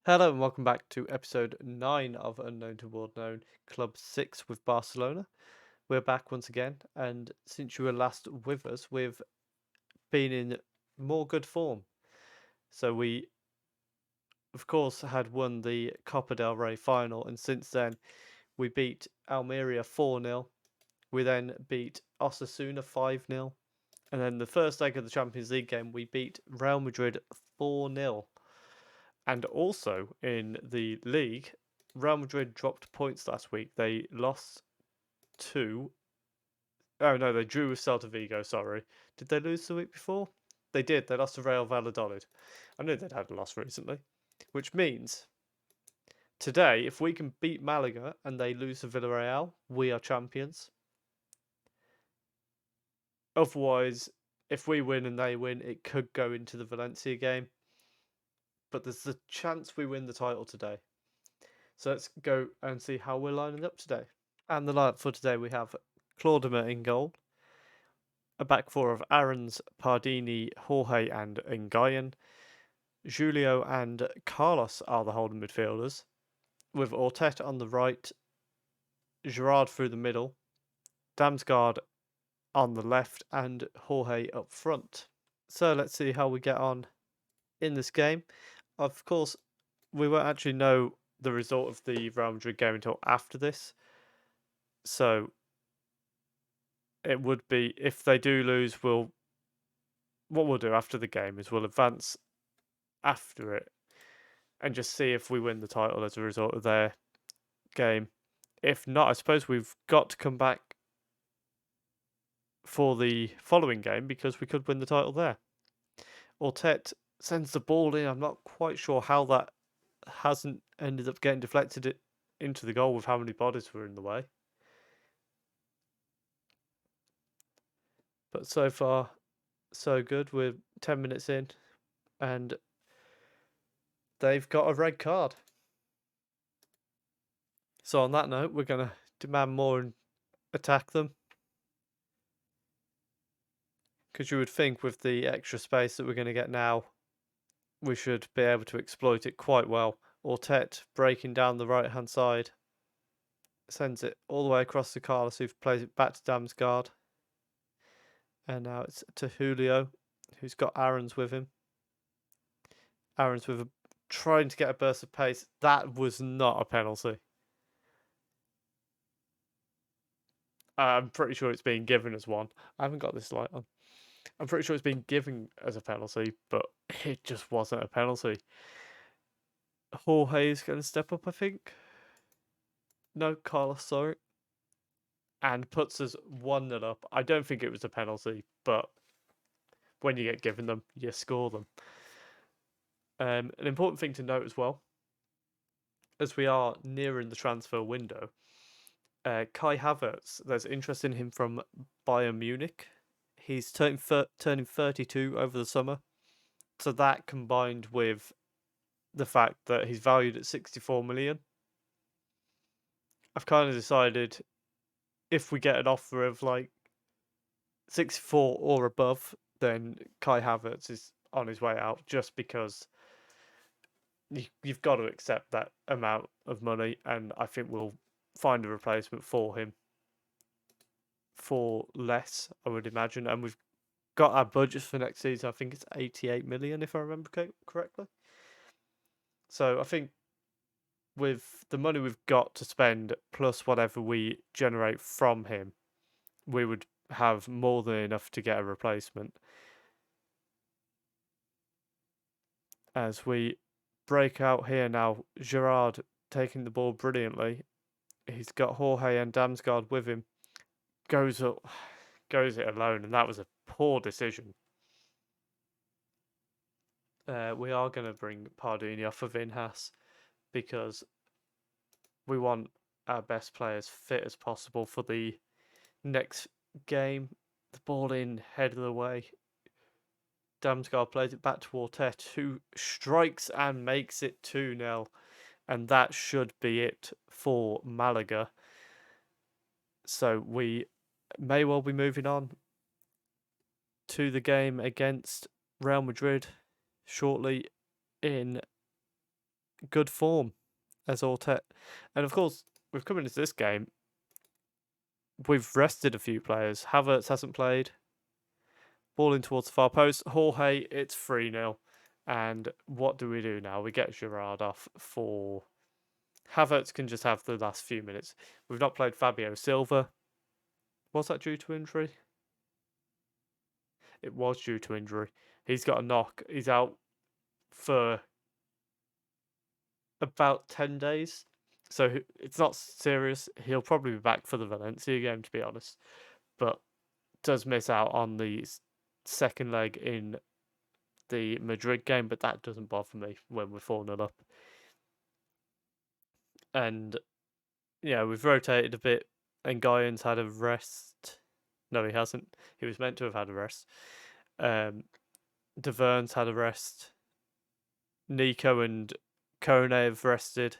Hello and welcome back to episode 9 of Unknown to World Known, Club 6 with Barcelona. We're back once again, and since you were last with us, we've been in more good form. So we, of course, had won the Copa del Rey final, and since then we beat Almeria 4-0. We then beat Osasuna 5-0. And then the first leg of the Champions League game, we beat Real Madrid 4-0. And also in the league, Real Madrid dropped points last week. They lost to. Oh no, they drew with Celta Vigo. Sorry, did they lose the week before? They did. They lost to Real Valladolid. I knew they'd had a loss recently, which means today, if we can beat Malaga and they lose to Villarreal, we are champions. Otherwise, if we win and they win, it could go into the Valencia game. But there's the chance we win the title today. So let's go and see how we're lining up today. And the lineup for today we have Claudima in goal, a back four of Aarons, Pardini, Jorge, and Nguyen. Julio and Carlos are the holding midfielders, with Ortet on the right, Gerard through the middle, Damsgaard on the left, and Jorge up front. So let's see how we get on in this game. Of course, we won't actually know the result of the Real Madrid game until after this. So it would be, if they do lose, what we'll do after the game is we'll advance after it and just see if we win the title as a result of their game. If not, I suppose we've got to come back for the following game because we could win the title there. Ortet sends the ball in. I'm not quite sure how that hasn't ended up getting deflected into the goal with how many bodies were in the way. But so far, so good. We're 10 minutes in and they've got a red card. So on that note, we're going to demand more and attack them. Because you would think with the extra space that we're going to get now, we should be able to exploit it quite well. Ortet breaking down the right hand side. Sends it all the way across to Carlos, who plays it back to Damsgaard. And now it's to Julio, who's got Aarons with him. Aarons trying to get a burst of pace. That was not a penalty. I'm pretty sure it's being given as one. I haven't got this light on. I'm pretty sure it's been given as a penalty, but it just wasn't a penalty. Jorge is going to step up, I think. No, Carlos, sorry. And puts us 1-0 up. I don't think it was a penalty, but when you get given them, you score them. An important thing to note as well, as we are nearing the transfer window, Kai Havertz, there's interest in him from Bayern Munich. He's turning 32 over the summer. So that combined with the fact that he's valued at 64 million, I've kind of decided if we get an offer of like 64 or above, then Kai Havertz is on his way out just because you've got to accept that amount of money, and I think we'll find a replacement for him for less, I would imagine. And we've got our budget for next season. I think it's 88 million, if I remember correctly. So I think with the money we've got to spend plus whatever we generate from him, we would have more than enough to get a replacement. As we break out here now, Gerard taking the ball brilliantly. He's got Jorge and Damsgaard with him. Goes it alone, and that was a poor decision. We are going to bring Pardini off of Inhas because we want our best players fit as possible for the next game. The ball in, head of the way. Damsgaard plays it back to Ortet, who strikes and makes it 2-0. And that should be it for Malaga. So we may well be moving on to the game against Real Madrid shortly in good form as Ortet. And of course, we've come into this game, we've rested a few players. Havertz hasn't played. Ball in towards the far post. Jorge, it's 3-0. And what do we do now? We get Gerrard off for... Havertz can just have the last few minutes. We've not played Fabio Silva. Was that due to injury? It was due to injury. He's got a knock. He's out for about 10 days. So it's not serious. He'll probably be back for the Valencia game, to be honest. But does miss out on the second leg in the Madrid game, but that doesn't bother me when we're 4-0 up. And yeah, we've rotated a bit. And Nguyen's had a rest. No, he hasn't. He was meant to have had a rest. De Vern's had a rest. Nico and Kone have rested.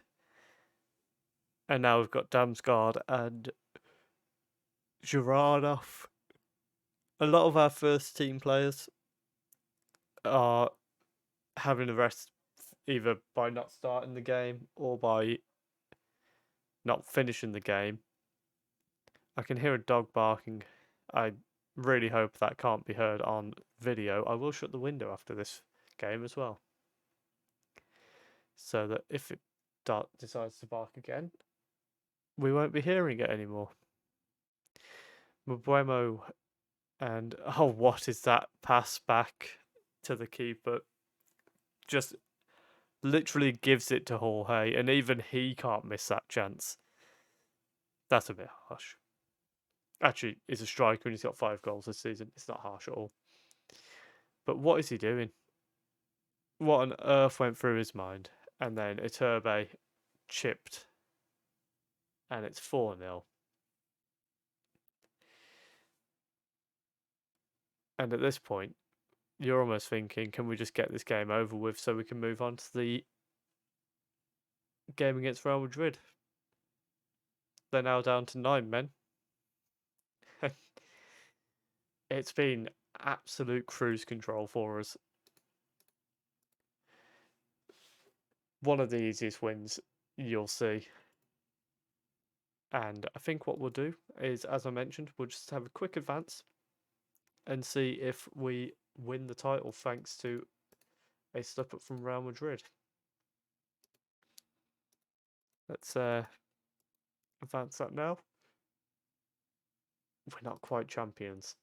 And now we've got Damsgaard and Gerrard off. A lot of our first team players are having a rest either by not starting the game or by not finishing the game. I can hear a dog barking. I really hope that can't be heard on video. I will shut the window after this game as well, so that if it decides to bark again, we won't be hearing it anymore. Mbuemo and what is that pass back to the keeper? Just literally gives it to Jorge, and even he can't miss that chance. That's a bit harsh. Actually, he's a striker and he's got 5 goals this season. It's not harsh at all. But what is he doing? What on earth went through his mind? And then Iturbe chipped, and it's 4-0. And at this point, you're almost thinking, can we just get this game over with so we can move on to the game against Real Madrid? They're now down to 9 men. It's been absolute cruise control for us. One of the easiest wins you'll see. And I think what we'll do is, as I mentioned, we'll just have a quick advance and see if we win the title thanks to a slip up from Real Madrid. Let's advance that now. We're not quite champions.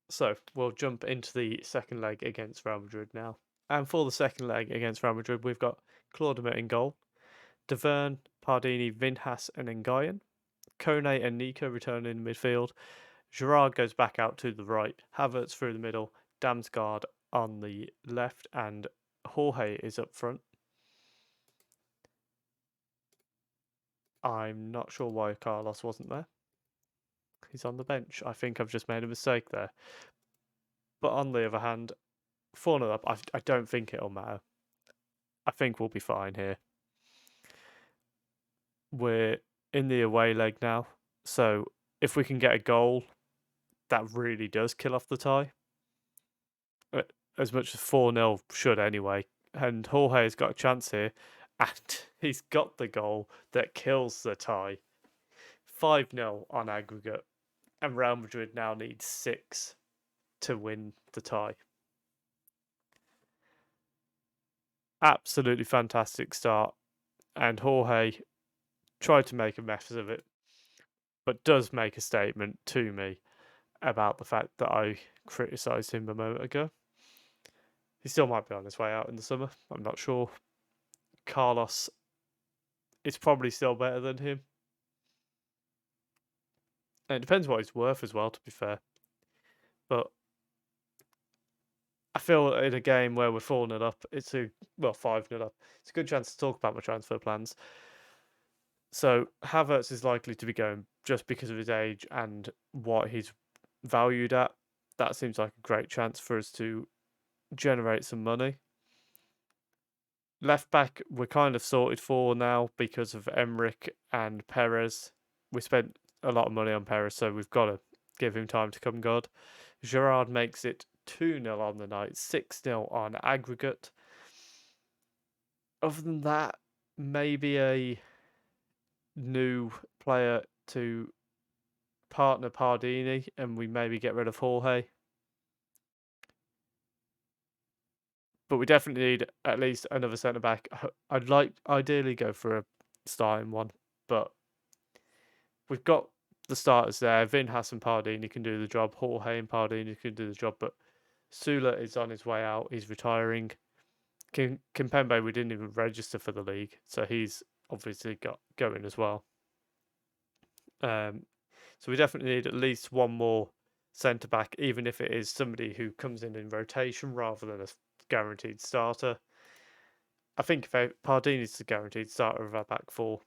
So we'll jump into the second leg against Real Madrid now. And for the second leg against Real Madrid, we've got Claudimer in goal, De Vern, Pardini, Vinhas, and Nguyen. Kone and Nico return in midfield. Gerrard goes back out to the right. Havertz through the middle. Damsgaard on the left, and Jorge is up front. I'm not sure why Carlos wasn't there. He's on the bench. I think I've just made a mistake there. But on the other hand, 4-0 up, I don't think it'll matter. I think we'll be fine here. We're in the away leg now, so if we can get a goal, that really does kill off the tie. As much as 4-0 should anyway. And Jorge's got a chance here, and he's got the goal that kills the tie. 5-0 on aggregate, and Real Madrid now needs 6 to win the tie. Absolutely fantastic start, and Jorge tried to make a mess of it, but does make a statement to me about the fact that I criticised him a moment ago. He still might be on his way out in the summer. I'm not sure. Carlos is probably still better than him. And it depends what he's worth as well, to be fair. But I feel in a game where we're 4-0 up, 5-0 up, it's a good chance to talk about my transfer plans. So Havertz is likely to be going just because of his age and what he's valued at. That seems like a great chance for us to generate some money. Left back, we're kind of sorted for now because of Emmerich and Perez. We spent a lot of money on Perez, so we've got to give him time to come good. Gerrard makes it 2-0 on the night, 6-0 on aggregate. Other than that, maybe a new player to partner Pardini, and we maybe get rid of Jorge. But we definitely need at least another centre back. I'd like ideally go for a starting one, but we've got the starters there. Vinhas and Pardini can do the job. Jorge and Pardini can do the job, but Sula is on his way out. He's retiring. Kimpembe, we didn't even register for the league, so he's obviously got going as well. So we definitely need at least one more centre back, even if it is somebody who comes in rotation rather than a guaranteed starter. I think if Pardini's the guaranteed starter of our back four,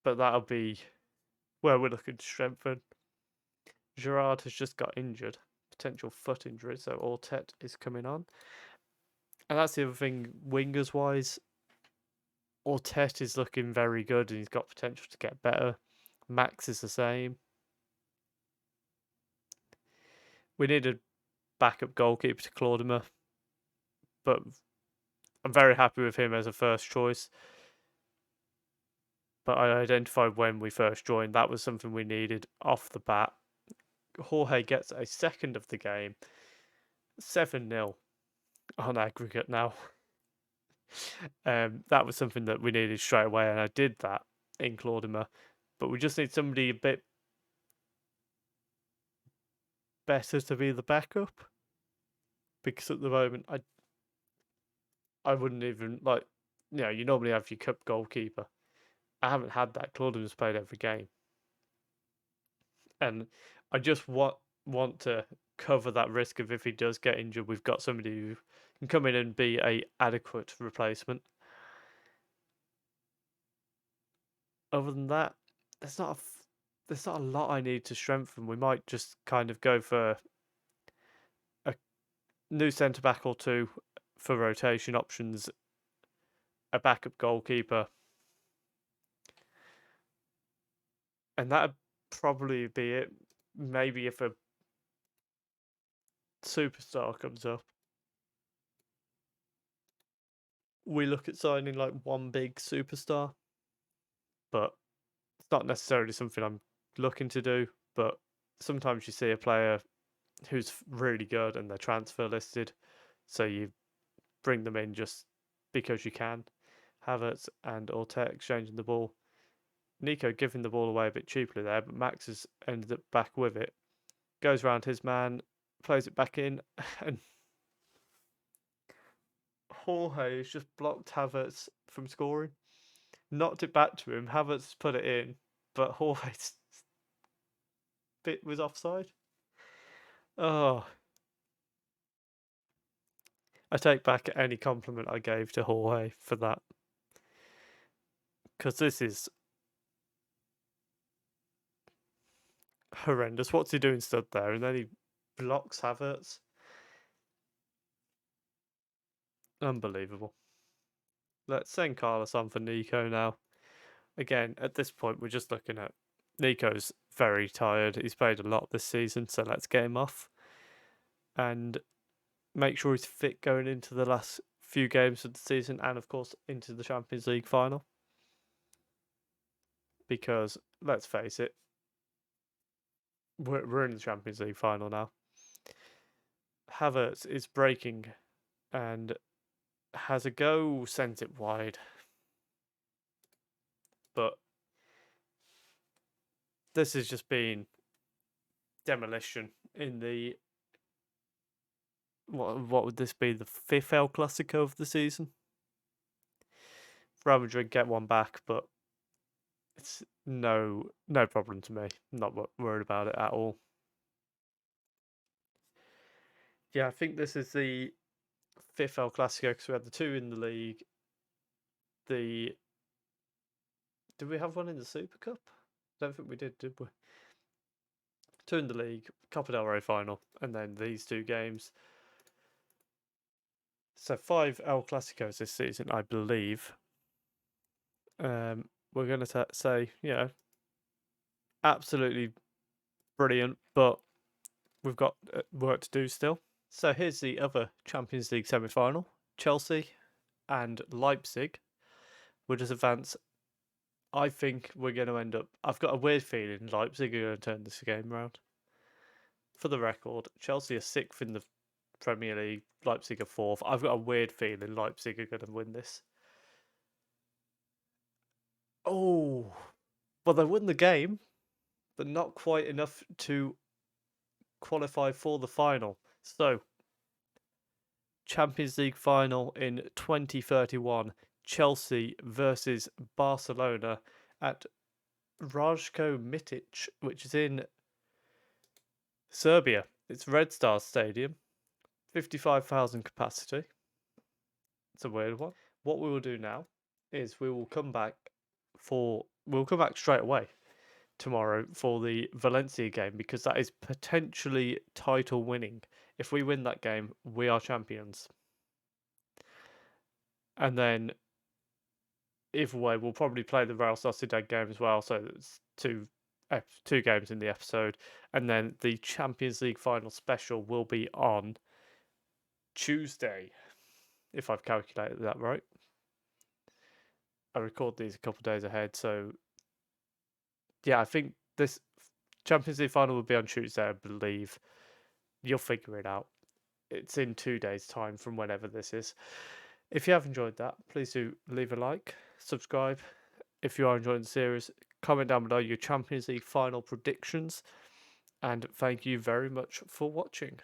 but that'll be where we're looking to strengthen. Gerard has just got injured, potential foot injury, so Ortet is coming on. And that's the other thing, wingers wise, Ortet is looking very good and he's got potential to get better. Max is the same. We need a backup goalkeeper to Claudimer, but I'm very happy with him as a first choice. But I identified when we first joined that was something we needed off the bat. Jorge gets a second of the game, 7-0 on aggregate now. That was something that we needed straight away, and I did that in Claudimer. But we just need somebody a bit better to be the backup, because at the moment I wouldn't even you normally have your cup goalkeeper. I haven't had that. Claudimer's played every game, and I just want to cover that risk of if he does get injured, we've got somebody who can come in and be a adequate replacement. Other than that, there's not a lot I need to strengthen. We might just kind of go for a new centre back or two for rotation options, a backup goalkeeper, and that'd probably be it. Maybe if a superstar comes up, we look at signing like one big superstar, but it's not necessarily something I'm looking to do. But sometimes you see a player who's really good and they're transfer listed, so you bring them in just because you can. Havertz and Ortega exchanging the ball. Nico giving the ball away a bit cheaply there, but Max has ended up back with it. Goes round his man, plays it back in, and Jorge has just blocked Havertz from scoring. Knocked it back to him. Havertz put it in, but Jorge's bit was offside. Oh, I take back any compliment I gave to Jorge for that, because this is horrendous. What's he doing stood there? And then he blocks Havertz. Unbelievable. Let's send Carlos on for Nico now. Again, at this point, we're just looking at Nico's very tired. He's played a lot this season, so let's get him off and make sure he's fit going into the last few games of the season and, of course, into the Champions League final. Because, let's face it, we're in the Champions League final now. Havertz is breaking and has a go, sends it wide. But this has just been demolition in the what would this be, the 5th El Clasico of the season? Real Madrid get one back, but it's no problem to me. I'm not worried about it at all. Yeah, I think this is the 5th El Clasico because we had the 2 in the league. Did we have one in the Super Cup? I don't think we did we? 2 in the league, Copa del Rey final, and then these 2 games. So 5 El Clasicos this season, I believe. We're going to say, absolutely brilliant, but we've got work to do still. So here's the other Champions League semi-final. Chelsea and Leipzig will just advance. I think we're going to end up... I've got a weird feeling Leipzig are going to turn this game around. For the record, Chelsea are 6th in the Premier League. Leipzig are 4th. I've got a weird feeling Leipzig are going to win this. Oh, well, they won the game, but not quite enough to qualify for the final. So, Champions League final in 2031, Chelsea versus Barcelona at Rajko Mitic, which is in Serbia. It's Red Star Stadium, 55,000 capacity. It's a weird one. What we will do now is we'll come back straight away tomorrow for the Valencia game, because that is potentially title winning. If we win that game, we are champions. And then either way, we'll probably play the Real Sociedad game as well. So it's two games in the episode, and then the Champions League final special will be on Tuesday, if I've calculated that right. I record these a couple of days ahead, so yeah, I think this Champions League final will be on Tuesday, I believe. You'll figure it out. It's in 2 days' time from whenever this is. If you have enjoyed that, please do leave a like, subscribe. If you are enjoying the series, comment down below your Champions League final predictions. And thank you very much for watching.